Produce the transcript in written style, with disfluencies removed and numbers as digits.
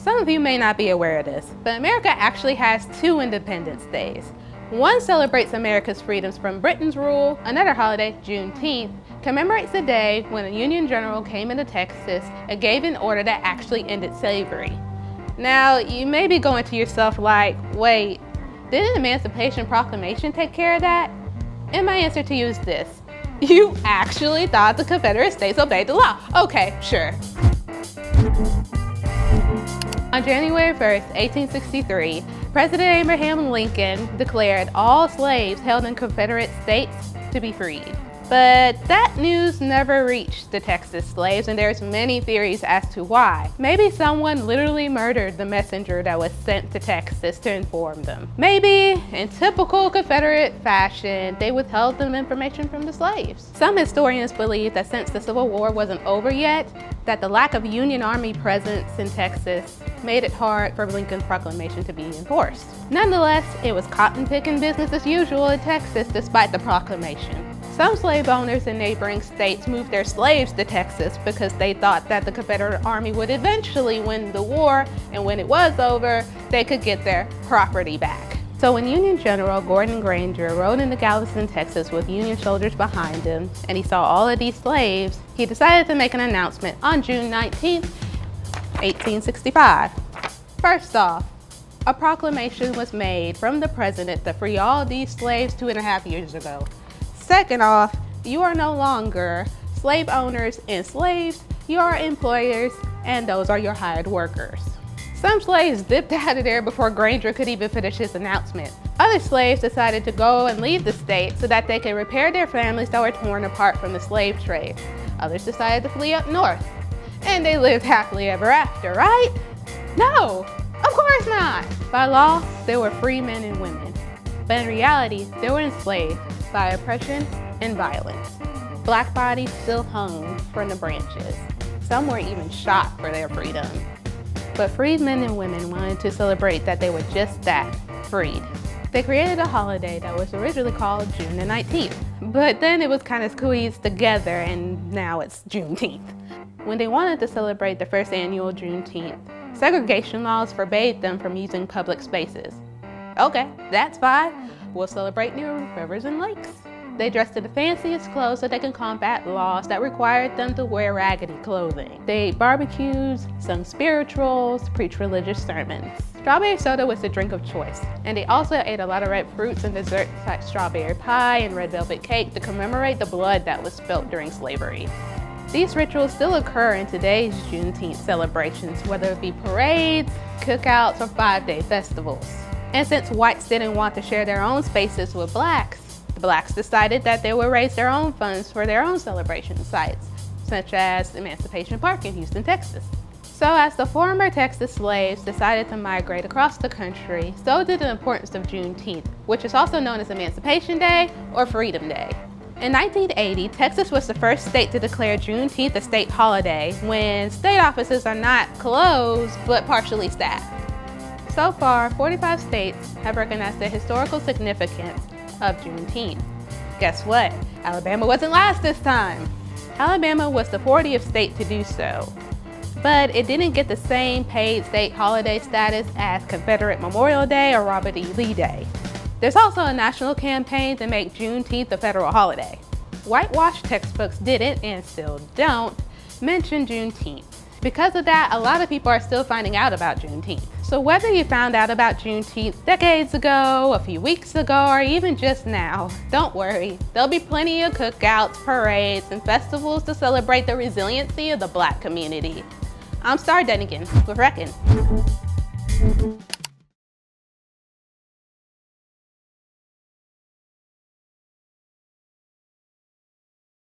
Some of you may not be aware of this, but America actually has two Independence Days. One celebrates America's freedoms from Britain's rule. Another holiday, Juneteenth, commemorates the day when a Union general came into Texas and gave an order that actually ended slavery. Now, you may be going to yourself like, wait, didn't the Emancipation Proclamation take care of that? And my answer to you is this. You actually thought the Confederate States obeyed the law. Okay, sure. On January 1st, 1863, President Abraham Lincoln declared all slaves held in Confederate states to be freed. But that news never reached the Texas slaves, and there's many theories as to why. Maybe someone literally murdered the messenger that was sent to Texas to inform them. Maybe, in typical Confederate fashion, they withheld them information from the slaves. Some historians believe that since the Civil War wasn't over yet, that the lack of Union Army presence in Texas made it hard for Lincoln's proclamation to be enforced. Nonetheless, it was cotton-picking business as usual in Texas despite the proclamation. Some slave owners in neighboring states moved their slaves to Texas because they thought that the Confederate Army would eventually win the war, and when it was over, they could get their property back. So when Union General Gordon Granger rode into Galveston, Texas with Union soldiers behind him, and he saw all of these slaves, he decided to make an announcement on June 19th, 1865. First off, a proclamation was made from the president to free all these slaves 2.5 years ago. Second off, you are no longer slave owners and slaves, you are employers, and those are your hired workers. Some slaves dipped out of there before Granger could even finish his announcement. Other slaves decided to go and leave the state so that they could repair their families that were torn apart from the slave trade. Others decided to flee up north. And they lived happily ever after, right? No, of course not. By law, they were free men and women. But in reality, they were enslaved by oppression and violence. Black bodies still hung from the branches. Some were even shot for their freedom. But freed men and women wanted to celebrate that they were just that, freed. They created a holiday that was originally called June the 19th, but then it was kind of squeezed together and now it's Juneteenth. When they wanted to celebrate the first annual Juneteenth, segregation laws forbade them from using public spaces. Okay, that's fine. We'll celebrate near rivers and lakes. They dressed in the fanciest clothes so they can combat laws that required them to wear raggedy clothing. They ate barbecues, sung spirituals, preached religious sermons. Strawberry soda was the drink of choice, and they also ate a lot of red fruits and desserts like strawberry pie and red velvet cake to commemorate the blood that was spilt during slavery. These rituals still occur in today's Juneteenth celebrations, whether it be parades, cookouts, or 5-day festivals. And since whites didn't want to share their own spaces with blacks, the blacks decided that they would raise their own funds for their own celebration sites, such as Emancipation Park in Houston, Texas. So as the former Texas slaves decided to migrate across the country, so did the importance of Juneteenth, which is also known as Emancipation Day or Freedom Day. In 1980, Texas was the first state to declare Juneteenth a state holiday when state offices are not closed but partially staffed. So far, 45 states have recognized the historical significance of Juneteenth. Guess what? Alabama wasn't last this time. Alabama was the 40th state to do so, but it didn't get the same paid state holiday status as Confederate Memorial Day or Robert E. Lee Day. There's also a national campaign to make Juneteenth a federal holiday. Whitewashed textbooks didn't, and still don't, mention Juneteenth. Because of that, a lot of people are still finding out about Juneteenth. So whether you found out about Juneteenth decades ago, a few weeks ago, or even just now, don't worry. There'll be plenty of cookouts, parades, and festivals to celebrate the resiliency of the Black community. I'm Star Dunnigan with Reckon.